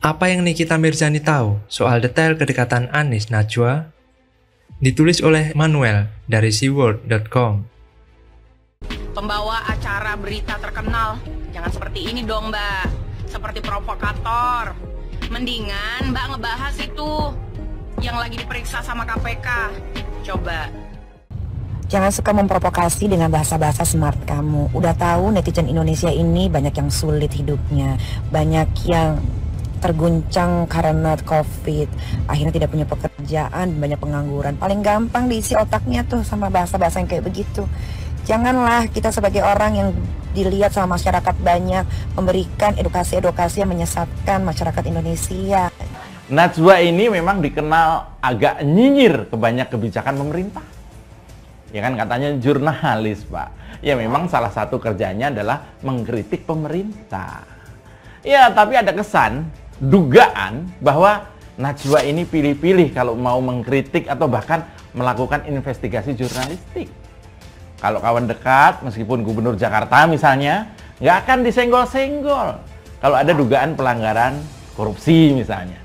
Apa yang Nikita Mirzani tahu soal detail kedekatan Anies Najwa? Ditulis oleh Manuel dari seaworld.com. Pembawa acara berita terkenal, jangan seperti ini dong Mbak, seperti provokator. Mendingan Mbak ngebahas itu yang lagi diperiksa sama KPK. Coba. Jangan suka memprovokasi dengan bahasa-bahasa smart kamu. Udah tahu netizen Indonesia ini banyak yang sulit hidupnya, banyak yang terguncang karena COVID, akhirnya tidak punya pekerjaan, banyak pengangguran. Paling gampang diisi otaknya tuh sama bahasa-bahasa yang kayak begitu. Janganlah kita sebagai orang yang dilihat sama masyarakat banyak memberikan edukasi-edukasi yang menyesatkan masyarakat Indonesia. Najwa ini memang dikenal agak nyinyir ke banyak kebijakan pemerintah. Ya kan, katanya jurnalis, Pak. Ya memang salah satu kerjanya adalah mengkritik pemerintah. Ya, tapi ada kesan, dugaan bahwa Najwa ini pilih-pilih kalau mau mengkritik atau bahkan melakukan investigasi jurnalistik. Kalau kawan dekat, meskipun gubernur Jakarta misalnya, nggak akan disenggol-senggol kalau ada dugaan pelanggaran korupsi misalnya.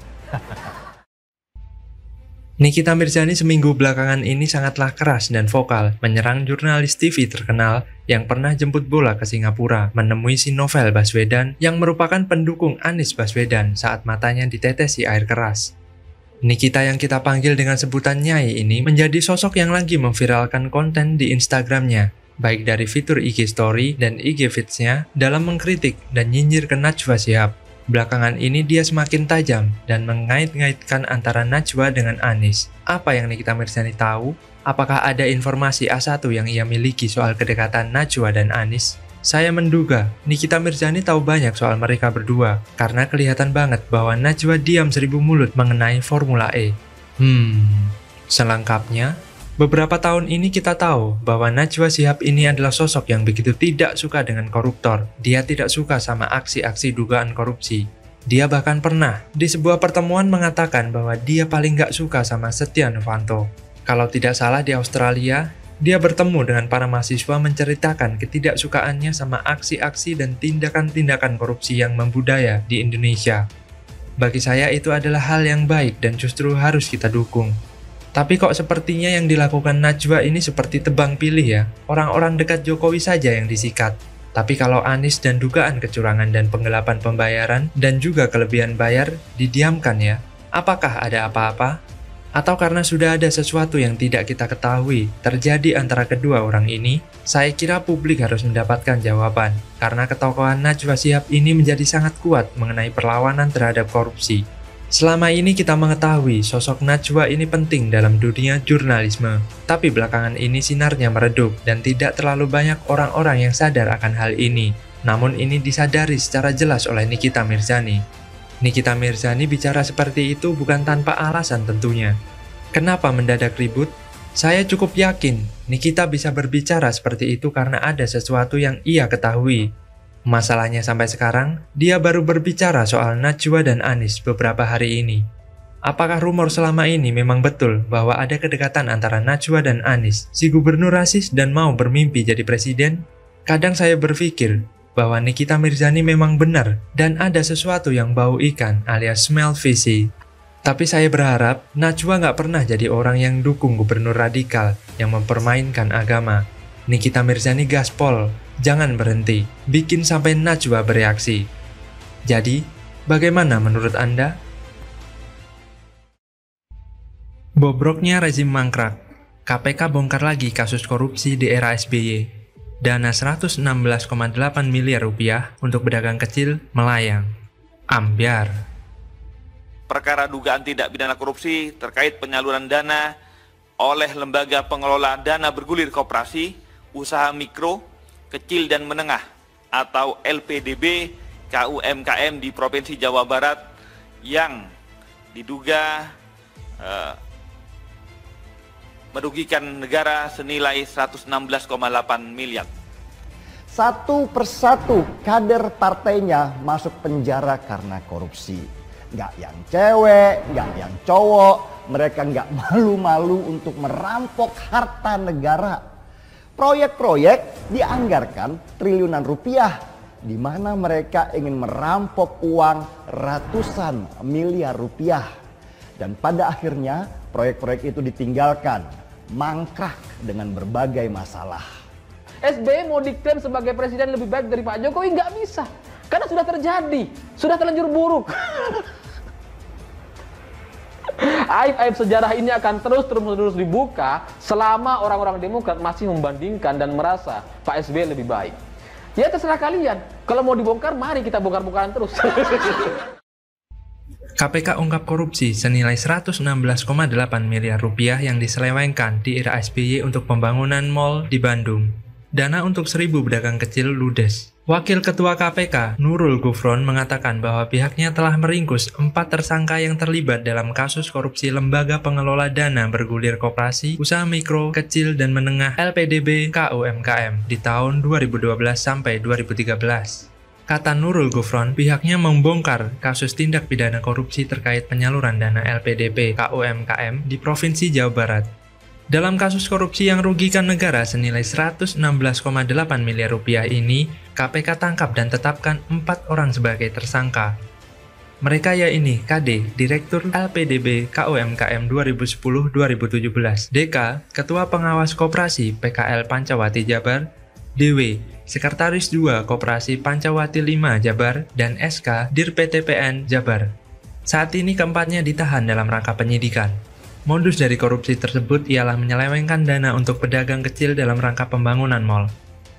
Nikita Mirzani seminggu belakangan ini sangatlah keras dan vokal menyerang jurnalis TV terkenal yang pernah jemput bola ke Singapura menemui si Novel Baswedan yang merupakan pendukung Anies Baswedan saat matanya ditetesi air keras. Nikita yang kita panggil dengan sebutan Nyai ini menjadi sosok yang lagi memviralkan konten di Instagramnya, baik dari fitur IG Story dan IG Feeds-nya dalam mengkritik dan nyinyir ke Najwa Shihab. Belakangan ini dia semakin tajam dan mengait-ngaitkan antara Najwa dengan Anies. Apa yang Nikita Mirzani tahu? Apakah ada informasi A1 yang ia miliki soal kedekatan Najwa dan Anies? Saya menduga Nikita Mirzani tahu banyak soal mereka berdua karena kelihatan banget bahwa Najwa diam seribu mulut mengenai Formula E. Selengkapnya, beberapa tahun ini kita tahu bahwa Najwa Shihab ini adalah sosok yang begitu tidak suka dengan koruptor. Dia tidak suka sama aksi-aksi dugaan korupsi. Dia bahkan pernah di sebuah pertemuan mengatakan bahwa dia paling gak suka sama Setia Novanto. Kalau tidak salah di Australia, dia bertemu dengan para mahasiswa menceritakan ketidaksukaannya sama aksi-aksi dan tindakan-tindakan korupsi yang membudaya di Indonesia. Bagi saya itu adalah hal yang baik dan justru harus kita dukung. Tapi kok sepertinya yang dilakukan Najwa ini seperti tebang pilih ya, orang-orang dekat Jokowi saja yang disikat. Tapi kalau Anies dan dugaan kecurangan dan penggelapan pembayaran dan juga kelebihan bayar didiamkan ya, apakah ada apa-apa? Atau karena sudah ada sesuatu yang tidak kita ketahui terjadi antara kedua orang ini? Saya kira publik harus mendapatkan jawaban, karena ketokohan Najwa Shihab ini menjadi sangat kuat mengenai perlawanan terhadap korupsi. Selama ini kita mengetahui sosok Najwa ini penting dalam dunia jurnalisme, tapi belakangan ini sinarnya meredup dan tidak terlalu banyak orang-orang yang sadar akan hal ini. Namun ini disadari secara jelas oleh Nikita Mirzani. Nikita Mirzani bicara seperti itu bukan tanpa alasan tentunya. Kenapa mendadak ribut? Saya cukup yakin Nikita bisa berbicara seperti itu karena ada sesuatu yang ia ketahui. Masalahnya sampai sekarang, dia baru berbicara soal Najwa dan Anies beberapa hari ini. Apakah rumor selama ini memang betul bahwa ada kedekatan antara Najwa dan Anies, si gubernur rasis dan mau bermimpi jadi presiden? Kadang saya berpikir bahwa Nikita Mirzani memang benar dan ada sesuatu yang bau ikan alias smell fishy. Tapi saya berharap Najwa nggak pernah jadi orang yang dukung gubernur radikal yang mempermainkan agama. Nikita Mirzani gaspol, jangan berhenti, bikin sampai Najwa bereaksi. Jadi, bagaimana menurut Anda? Bobroknya rezim mangkrak. KPK bongkar lagi kasus korupsi di era SBY. Dana 116,8 miliar rupiah untuk pedagang kecil melayang. Ambyar. Perkara dugaan tindak pidana korupsi terkait penyaluran dana oleh lembaga pengelola dana bergulir koperasi, usaha mikro, kecil dan menengah atau LPDB KUMKM di Provinsi Jawa Barat yang diduga merugikan negara senilai 116,8 miliar. Satu persatu kader partainya masuk penjara karena korupsi. Nggak yang cewek, nggak yang cowok, mereka nggak malu-malu untuk merampok harta negara. Proyek-proyek dianggarkan triliunan rupiah, di mana mereka ingin merampok uang ratusan miliar rupiah. Dan pada akhirnya proyek-proyek itu ditinggalkan, mangkrak dengan berbagai masalah. SBY mau diklaim sebagai presiden lebih baik dari Pak Jokowi, nggak bisa. Karena sudah terjadi, sudah terlanjur buruk. Aib-aib sejarah ini akan terus dibuka selama orang-orang Demokrat masih membandingkan dan merasa Pak SBY lebih baik. Ya terserah kalian, kalau mau dibongkar mari kita bongkar-bongkaran terus. KPK ungkap korupsi senilai 116,8 miliar rupiah yang diselewengkan di era SBY untuk pembangunan mal di Bandung. Dana untuk 1.000 pedagang kecil ludes. Wakil Ketua KPK, Nurul Gufron, mengatakan bahwa pihaknya telah meringkus 4 tersangka yang terlibat dalam kasus korupsi Lembaga Pengelola Dana Bergulir Koperasi, Usaha Mikro, Kecil, dan Menengah LPDB KUMKM di tahun 2012 sampai 2013. Kata Nurul Gufron, pihaknya membongkar kasus tindak pidana korupsi terkait penyaluran dana LPDB KUMKM di Provinsi Jawa Barat. Dalam kasus korupsi yang rugikan negara senilai 116,8 miliar rupiah ini, KPK tangkap dan tetapkan 4 orang sebagai tersangka. Mereka yaitu KD, Direktur LPDB KUMKM 2010-2017, DK, Ketua Pengawas Koperasi PKL Pancawati Jabar, DW, Sekretaris 2 Koperasi Pancawati 5 Jabar, dan SK, Dir PTPN Jabar. Saat ini keempatnya ditahan dalam rangka penyidikan. Modus dari korupsi tersebut ialah menyelewengkan dana untuk pedagang kecil dalam rangka pembangunan mal.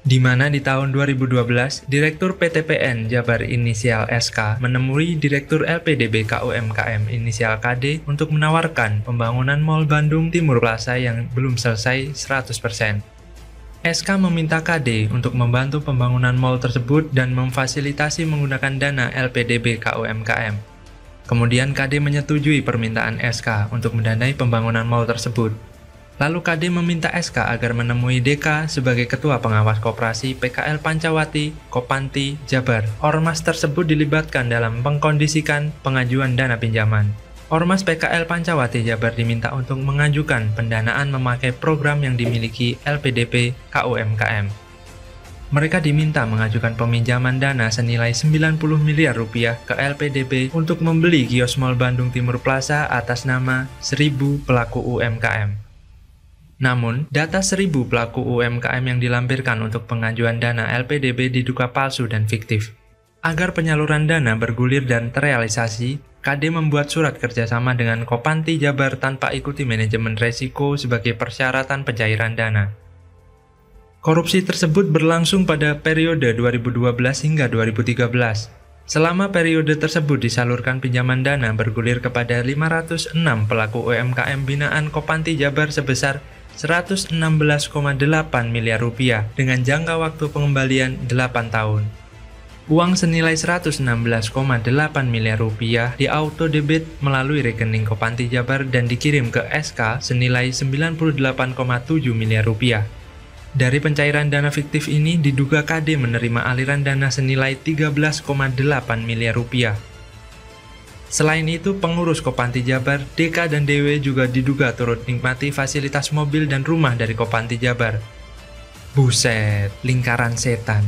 Di mana di tahun 2012, Direktur PTPN Jabar inisial SK menemui Direktur LPDB KUMKM inisial KD untuk menawarkan pembangunan Mall Bandung Timur Plaza yang belum selesai 100%. SK meminta KD untuk membantu pembangunan mal tersebut dan memfasilitasi menggunakan dana LPDB KUMKM. Kemudian KD menyetujui permintaan SK untuk mendanai pembangunan mal tersebut. Lalu KD meminta SK agar menemui DK sebagai Ketua Pengawas Koperasi PKL Pancawati, Kopanti, Jabar. Ormas tersebut dilibatkan dalam mengkondisikan pengajuan dana pinjaman. Ormas PKL Pancawati Jabar diminta untuk mengajukan pendanaan memakai program yang dimiliki LPDB KUMKM. Mereka diminta mengajukan peminjaman dana senilai 90 miliar rupiah ke LPDB untuk membeli kios Mall Bandung Timur Plaza atas nama 1.000 pelaku UMKM. Namun, data 1.000 pelaku UMKM yang dilampirkan untuk pengajuan dana LPDB diduga palsu dan fiktif. Agar penyaluran dana bergulir dan terrealisasi, KD membuat surat kerjasama dengan Kopanti Jabar tanpa ikuti manajemen resiko sebagai persyaratan pencairan dana. Korupsi tersebut berlangsung pada periode 2012 hingga 2013. Selama periode tersebut disalurkan pinjaman dana bergulir kepada 506 pelaku UMKM binaan Kopanti Jabar sebesar 116,8 miliar rupiah dengan jangka waktu pengembalian 8 tahun. Uang senilai 116,8 miliar rupiah di-auto debit melalui rekening Kopanti Jabar dan dikirim ke SK senilai 98,7 miliar rupiah. Dari pencairan dana fiktif ini diduga KD menerima aliran dana senilai 13,8 miliar rupiah. Selain itu, pengurus Kopanti Jabar, DK dan DW juga diduga turut nikmati fasilitas mobil dan rumah dari Kopanti Jabar. Buset, lingkaran setan.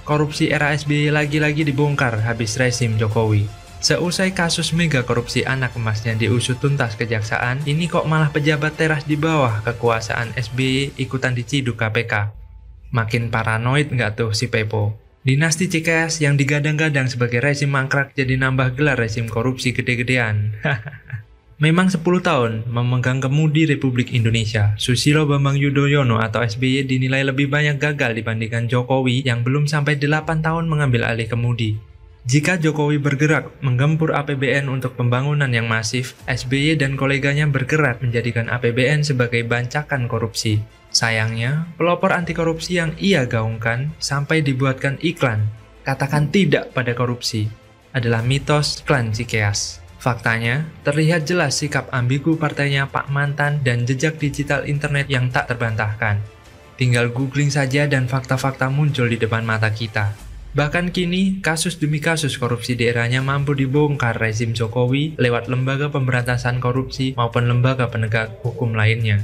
Korupsi era SBY lagi-lagi dibongkar habis rezim Jokowi. Seusai kasus mega korupsi anak emasnya diusut tuntas kejaksaan, ini kok malah pejabat teras di bawah kekuasaan SBY ikutan diciduk KPK. Makin paranoid nggak tuh si Pepo? Dinasti Cikeas yang digadang-gadang sebagai rezim mangkrak jadi nambah gelar rezim korupsi gede-gedean. Memang 10 tahun memegang kemudi Republik Indonesia, Susilo Bambang Yudhoyono atau SBY dinilai lebih banyak gagal dibandingkan Jokowi yang belum sampai 8 tahun mengambil alih kemudi. Jika Jokowi bergerak menggempur APBN untuk pembangunan yang masif, SBY dan koleganya bergerak menjadikan APBN sebagai bancakan korupsi. Sayangnya, pelopor anti korupsi yang ia gaungkan sampai dibuatkan iklan, katakan tidak pada korupsi, adalah mitos klan Cikeas. Faktanya, terlihat jelas sikap ambigu partainya Pak Mantan dan jejak digital internet yang tak terbantahkan. Tinggal googling saja dan fakta-fakta muncul di depan mata kita. Bahkan kini, kasus demi kasus korupsi di eranya mampu dibongkar rezim Jokowi lewat lembaga pemberantasan korupsi maupun lembaga penegak hukum lainnya.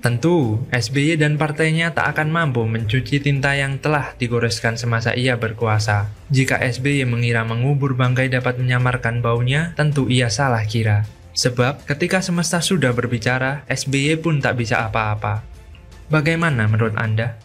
Tentu, SBY dan partainya tak akan mampu mencuci tinta yang telah digoreskan semasa ia berkuasa. Jika SBY mengira mengubur bangkai dapat menyamarkan baunya, tentu ia salah kira. Sebab ketika semesta sudah berbicara, SBY pun tak bisa apa-apa. Bagaimana menurut Anda?